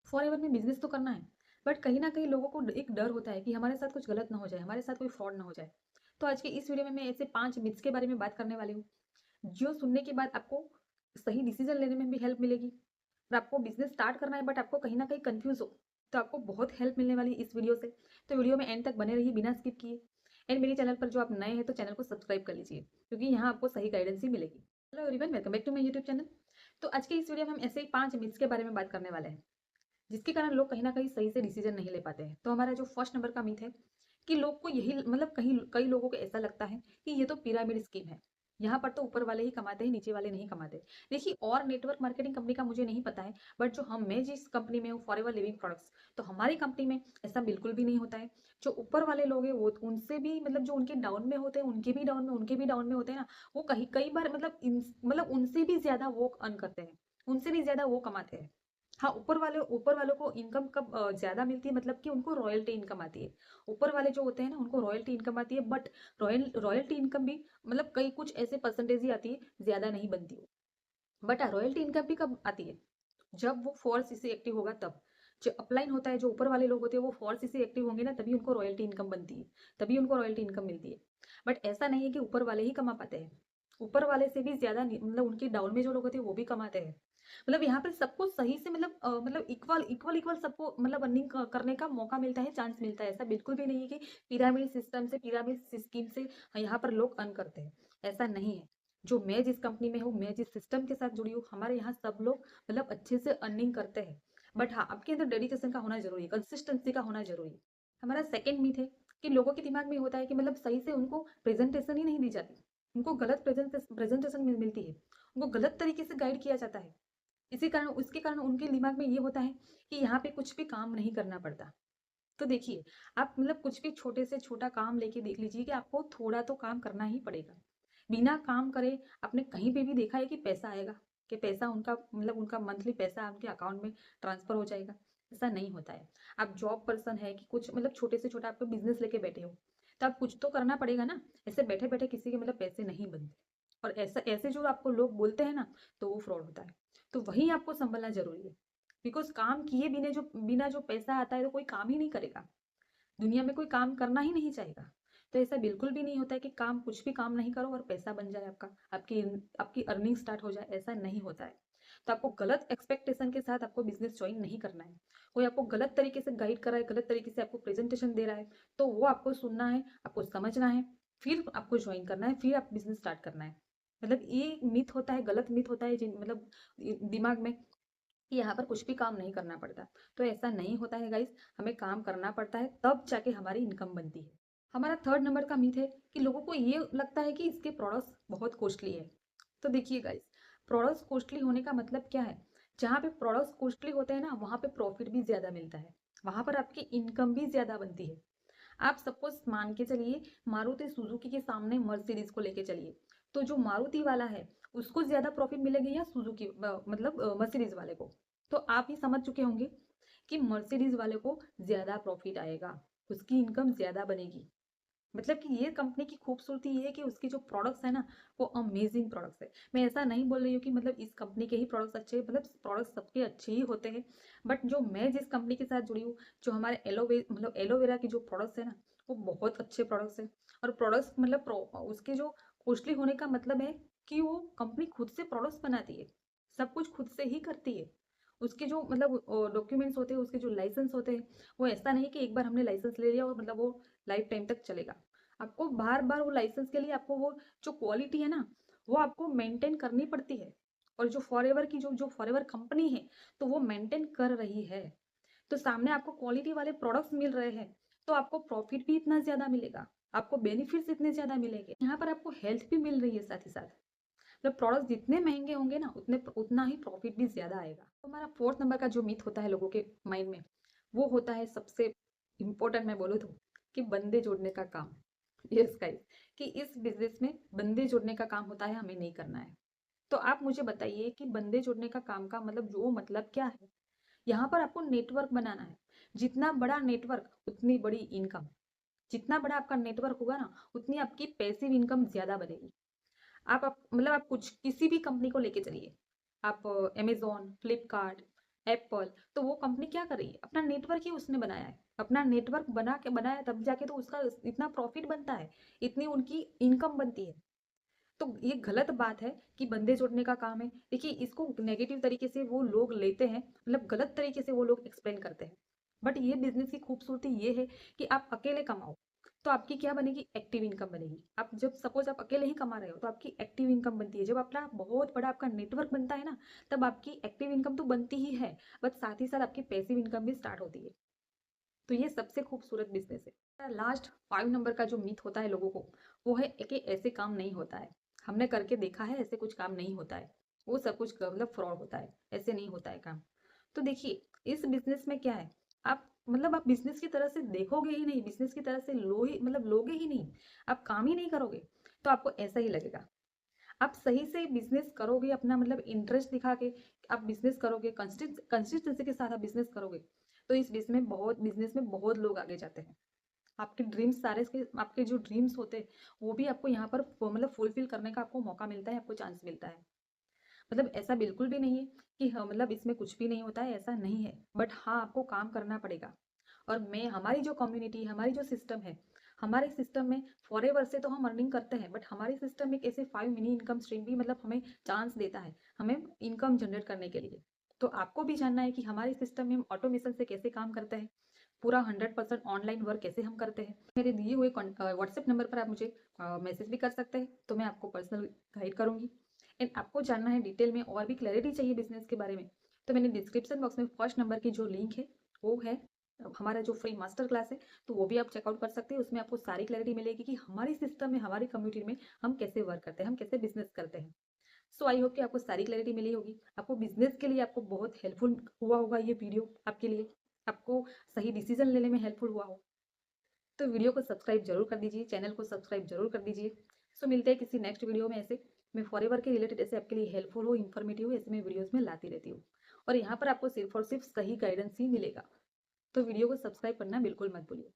Forever में business तो करना है, बट कहीं ना कहीं लोगों को एक डर होता है कि हमारे साथ कुछ गलत ना हो जाए, हमारे साथ कोई फ्रॉड ना हो जाए। तो आज की इस वीडियो में मैं ऐसे 5 मिथ्स के बारे में बात करने वाली हूँ, जो सुनने के बाद आपको सही डिसीजन लेने में भी हेल्प मिलेगी। और आपको बिजनेस स्टार्ट करना है बट आपको कहीं ना कहीं कंफ्यूज हो, तो आपको बहुत हेल्प मिलने वाली है इस वीडियो से। तो वीडियो में एंड तक बने रहिए बिना स्किप किए। एंड मेरे चैनल पर जो आप नए हैं तो चैनल को सब्सक्राइब कर लीजिए, क्योंकि यहाँ आपको सही गाइडेंस ही मिलेगी। Hello everyone, welcome back to my YouTube channel. तो आज के इस वीडियो में हम ऐसे ही 5 मिथ्स के बारे में बात करने वाले हैं, जिसके कारण लोग कहीं ना कहीं सही से डिसीजन नहीं ले पाते हैं। तो हमारा जो फर्स्ट नंबर का मिथ है कि लोग को यही मतलब कहीं कई लोगों को ऐसा लगता है कि ये तो पिरामिड स्कीम है, यहाँ पर तो ऊपर वाले ही कमाते हैं, नीचे वाले नहीं कमाते। देखिए, और नेटवर्क मार्केटिंग कंपनी का मुझे नहीं पता है, बट जो मैं जिस कंपनी में हूँ, फॉरएवर लिविंग प्रोडक्ट्स, तो हमारी कंपनी में ऐसा बिल्कुल भी नहीं होता है। जो ऊपर वाले लोग हैं वो उनसे भी मतलब जो उनके डाउन में होते हैं, उनके भी डाउन में होते हैं ना, वो कहीं कई बार मतलब उनसे भी ज्यादा वो अर्न करते हैं, उनसे भी ज्यादा वो कमाते हैं। हाँ, ऊपर वालों को इनकम कब ज्यादा मिलती है, मतलब कि उनको रॉयल्टी इनकम आती है। ऊपर वाले जो होते हैं ना, उनको रॉयल्टी इनकम आती है, बट रॉयल्टी इनकम भी मतलब कई कुछ ऐसे परसेंटेज ही आती है, ज्यादा नहीं बनती हो। बट रॉयल्टी इनकम भी कब आती है? जब वो फोर्स इसे एक्टिव होगा तब। जो अपलाइन होता है, जो ऊपर वाले लोग होते हैं, वो फोर्स इसे एक्टिव होंगे ना, तभी उनको रॉयल्टी इनकम बनती है, तभी उनको रॉयल्टी इनकम मिलती है। बट ऐसा नहीं है कि ऊपर वाले ही कमा पाते हैं, ऊपर वाले से भी ज्यादा मतलब उनके डाउन में जो लोग होते हैं वो भी कमाते हैं। मतलब यहाँ पर सबको सही से मतलब इक्वल इक्वल इक्वल सबको मतलब अर्निंग करने का मौका मिलता है, चांस मिलता है। ऐसा बिल्कुल भी नहीं है कि पिरामिड सिस्टम से, पिरामिड स्कीम से यहाँ पर लोग अर्न करते हैं, ऐसा नहीं है। जो मैं जिस कंपनी में हूँ, मैं जिस सिस्टम के साथ जुड़ी हूँ, हमारे यहाँ सब लोग मतलब अच्छे से अर्निंग करते हैं। बट हाँ, आपके अंदर डेडिकेशन का होना जरूरी है, कंसिस्टेंसी का होना जरूरी है। हमारा सेकंड मीथ है कि लोगों के दिमाग में होता है कि मतलब सही से उनको प्रेजेंटेशन ही नहीं दी जाती, उनको गलत प्रेजेंटेशन मिलती है, उनको गलत तरीके से गाइड किया जाता है। इसी कारण उसके कारण उनके दिमाग में ये होता है कि यहाँ पे कुछ भी काम नहीं करना पड़ता। तो देखिए, आप मतलब कुछ भी छोटे से छोटा काम लेके देख लीजिए कि आपको थोड़ा तो काम करना ही पड़ेगा। बिना काम करे आपने कहीं पे भी देखा है कि पैसा आएगा, कि पैसा उनका मतलब उनका मंथली पैसा उनके अकाउंट में ट्रांसफर हो जाएगा? ऐसा नहीं होता है। आप जॉब पर्सन है कि कुछ मतलब छोटे से छोटा आपको बिजनेस लेके बैठे हो, तो आप कुछ तो करना पड़ेगा ना। ऐसे बैठे बैठे किसी के मतलब पैसे नहीं बनते। और ऐसा ऐसे जो आपको लोग बोलते हैं ना, तो वो फ्रॉड होता है। तो वही आपको संभलना जरूरी है। बिकॉज काम किए बिना जो पैसा आता है तो कोई काम ही नहीं करेगा, दुनिया में कोई काम करना ही नहीं चाहेगा। तो ऐसा बिल्कुल भी नहीं होता है कि काम कुछ भी काम नहीं करो और पैसा बन जाए आपका, आपकी आपकी अर्निंग स्टार्ट हो जाए, ऐसा नहीं होता है। तो आपको गलत एक्सपेक्टेशन के साथ आपको बिजनेस ज्वाइन नहीं करना है। कोई आपको गलत तरीके से गाइड कर रहा है, गलत तरीके से आपको प्रेजेंटेशन दे रहा है, तो वो आपको सुनना है, आपको समझना है, फिर आपको ज्वाइन करना है, फिर आप बिजनेस स्टार्ट करना है। मतलब ये मिथ होता है, गलत मिथ होता है जिन मतलब दिमाग में कि यहाँ पर कुछ भी काम नहीं करना पड़ता। तो ऐसा नहीं होता है गाइस, हमें काम करना पड़ता है, तब जाके हमारी इनकम बनती है। हमारा थर्ड नंबर का मिथ है कि लोगों को ये लगता है कि इसके प्रोडक्ट्स बहुत कॉस्टली है। तो देखिए गाइस, प्रोडक्ट्स कॉस्टली होने का मतलब क्या है? जहाँ पे प्रोडक्ट्स कॉस्टली होते हैं ना, वहाँ पे प्रॉफिट भी ज्यादा मिलता है, वहां पर आपकी इनकम भी ज्यादा बनती है। आप सपोज मान के चलिए, मारुति सुजुकी के सामने मर्सिडीज को लेके चलिए, तो जो मारुति वाला है उसको ज्यादा प्रॉफिट मिलेगी या सुजुकी मतलब मर्सिडीज वाले को? तो आप ही समझ चुके होंगे कि मर्सिडीज वाले को ज्यादा प्रॉफिट आएगा, उसकी इनकम ज्यादा बनेगी। मतलब कि ये कंपनी की खूबसूरती ये है कि उसकी जो प्रोडक्ट्स है ना, वो अमेजिंग प्रोडक्ट्स है। मैं ऐसा नहीं बोल रही हूँ कि मतलब इस कंपनी के ही प्रोडक्ट्स अच्छे हैं, मतलब प्रोडक्ट्स सबके अच्छे ही होते हैं। बट जो मैं जिस कंपनी के साथ जुड़ी हूँ, जो हमारे एलोवेरा की जो प्रोडक्ट्स है ना, वो बहुत अच्छे प्रोडक्ट्स है। और प्रोडक्ट्स मतलब उसके जो कॉस्टली होने का मतलब है कि वो कंपनी खुद से प्रोडक्ट्स बनाती है, सब कुछ खुद से ही करती है। उसके जो मतलब डॉक्यूमेंट्स होते हैं, उसके जो लाइसेंस होते हैं, वो ऐसा नहीं कि एक बार हमने लाइसेंस ले लिया और मतलब वो लाइफ टाइम तक चलेगा। आपको बार बार वो लाइसेंस के लिए आपको वो जो क्वालिटी है ना, वो आपको मेंटेन करनी पड़ती है। और जो फॉरएवर की जो जो फॉरएवर कंपनी है, तो वो मेंटेन कर रही है। तो सामने आपको क्वालिटी वाले प्रोडक्ट्स मिल रहे हैं, तो आपको प्रॉफिट भी इतना ज्यादा मिलेगा, आपको बेनिफिट्स इतने ज्यादा मिलेंगे, यहाँ पर आपको हेल्थ भी मिल रही है साथ ही साथ। मतलब प्रोडक्ट्स जितने महंगे होंगे ना, उतने उतना ही प्रॉफिट भी ज्यादा आएगा। तो हमारा फोर्थ नंबर का जो मिथ होता है लोगों के माइंड में, वो होता है सबसे इम्पोर्टेंट मैं बोलूँ तो, कि बंदे जोड़ने का काम। यस गाइस, कि इस बिजनेस में बंदे जोड़ने का काम होता है, हमें नहीं करना है। तो आप मुझे बताइए कि बंदे जोड़ने का काम का मतलब जो मतलब क्या है? यहाँ पर आपको नेटवर्क बनाना है। जितना बड़ा नेटवर्क उतनी बड़ी इनकम, जितना बड़ा आपका नेटवर्क होगा ना, उतनी आपकी पैसिव इनकम ज्यादा बनेगी। आप मतलब आप कुछ किसी भी कंपनी को लेके चलिए, आप अमेजोन, फ्लिपकार्ट, एप्पल, तो वो कंपनी क्या कर रही है, अपना नेटवर्क ही उसने बनाया है, अपना नेटवर्क बनाया तब जाके तो उसका इतना प्रॉफिट बनता है, इतनी उनकी इनकम बनती है। तो ये गलत बात है कि बंदे जोड़ने का काम है। देखिए, इसको नेगेटिव तरीके से वो लोग लेते हैं, मतलब गलत तरीके से वो लोग एक्सप्लेन करते हैं। बट ये बिजनेस की खूबसूरती ये है कि आप अकेले कमाओ तो आपकी क्या बनेगी, एक्टिव इनकम बनेगी। आप जब सपोज आप अकेले ही कमा रहे हो तो आपकी एक्टिव इनकम बनती है। जब अपना बहुत बड़ा आपका नेटवर्क बनता है ना, तब आपकी एक्टिव इनकम तो बनती ही है, बट साथ ही साथ आपकी पैसिव इनकम भी स्टार्ट होती है। तो ये सबसे खूबसूरत बिजनेस है। लास्ट 5 नंबर का जो मीथ होता है लोगों को, वो है कि ऐसे काम नहीं होता है। हमने करके देखा है, ऐसे कुछ काम नहीं होता है, वो सब कुछ मतलब फ्रॉड होता है, ऐसे नहीं होता है काम। तो देखिए, इस बिजनेस में क्या है, आप मतलब आप बिजनेस की तरह से देखोगे ही नहीं, बिजनेस की तरह से लो ही मतलब लोगे ही नहीं, आप काम ही नहीं करोगे, तो आपको ऐसा ही लगेगा। आप सही से बिजनेस करोगे, अपना मतलब इंटरेस्ट दिखा के आप बिजनेस करोगे, कंसिस्टेंसी के साथ आप बिजनेस करोगे, तो इस बिजनेस में बहुत लोग आगे जाते हैं। आपके ड्रीम्स सारे के आपके जो ड्रीम्स होते हैं वो भी आपको यहाँ पर मतलब फुलफिल करने का आपको मौका मिलता है, आपको चांस मिलता है। मतलब ऐसा बिल्कुल भी नहीं है कि हाँ, मतलब इसमें कुछ भी नहीं होता है, ऐसा नहीं है। बट हाँ, आपको काम करना पड़ेगा। और मैं हमारी जो कम्युनिटी, हमारी जो सिस्टम है, हमारे सिस्टम में फॉरएवर से तो हम अर्निंग करते हैं, बट हमारे सिस्टम में एक ऐसे 5 मिनी इनकम स्ट्रीम भी मतलब हमें चांस देता है, हमें इनकम जनरेट करने के लिए। तो आपको भी जानना है कि हमारे सिस्टम में हम ऑटोमेशन से कैसे काम करते हैं, पूरा 100% ऑनलाइन वर्क कैसे हम करते हैं। मेरे दिए हुए व्हाट्सएप नंबर पर आप मुझे मैसेज भी कर सकते हैं, तो मैं आपको पर्सनल गाइड करूंगी। एंड आपको जानना है डिटेल में और भी क्लैरिटी चाहिए बिजनेस के बारे में, तो मैंने डिस्क्रिप्शन बॉक्स में फर्स्ट नंबर की जो लिंक है वो है हमारा जो फ्री मास्टर क्लास है, तो वो भी आप चेकआउट कर सकते हैं। उसमें आपको सारी क्लैरिटी मिलेगी कि हमारी सिस्टम में, हमारी कम्युनिटी में हम कैसे वर्क करते हैं, हम कैसे बिजनेस करते हैं। सो आई होप कि आपको सारी क्लैरिटी मिली होगी, आपको बिजनेस के लिए आपको बहुत हेल्पफुल हुआ होगा ये वीडियो आपके लिए, आपको सही डिसीजन लेने में हेल्पफुल हुआ हो। तो वीडियो को सब्सक्राइब जरूर कर दीजिए, चैनल को सब्सक्राइब जरूर कर दीजिए। सो मिलते हैं किसी नेक्स्ट वीडियो में। ऐसे मैं फॉरएवर के रिलेटेड ऐसे आपके लिए हेल्पफुल हो, इन्फॉर्मेटिव हो, ऐसे मैं वीडियोस में लाती रहती हूँ। और यहाँ पर आपको सिर्फ और सिर्फ सही गाइडेंस ही मिलेगा। तो वीडियो को सब्सक्राइब करना बिल्कुल मत भूलिए।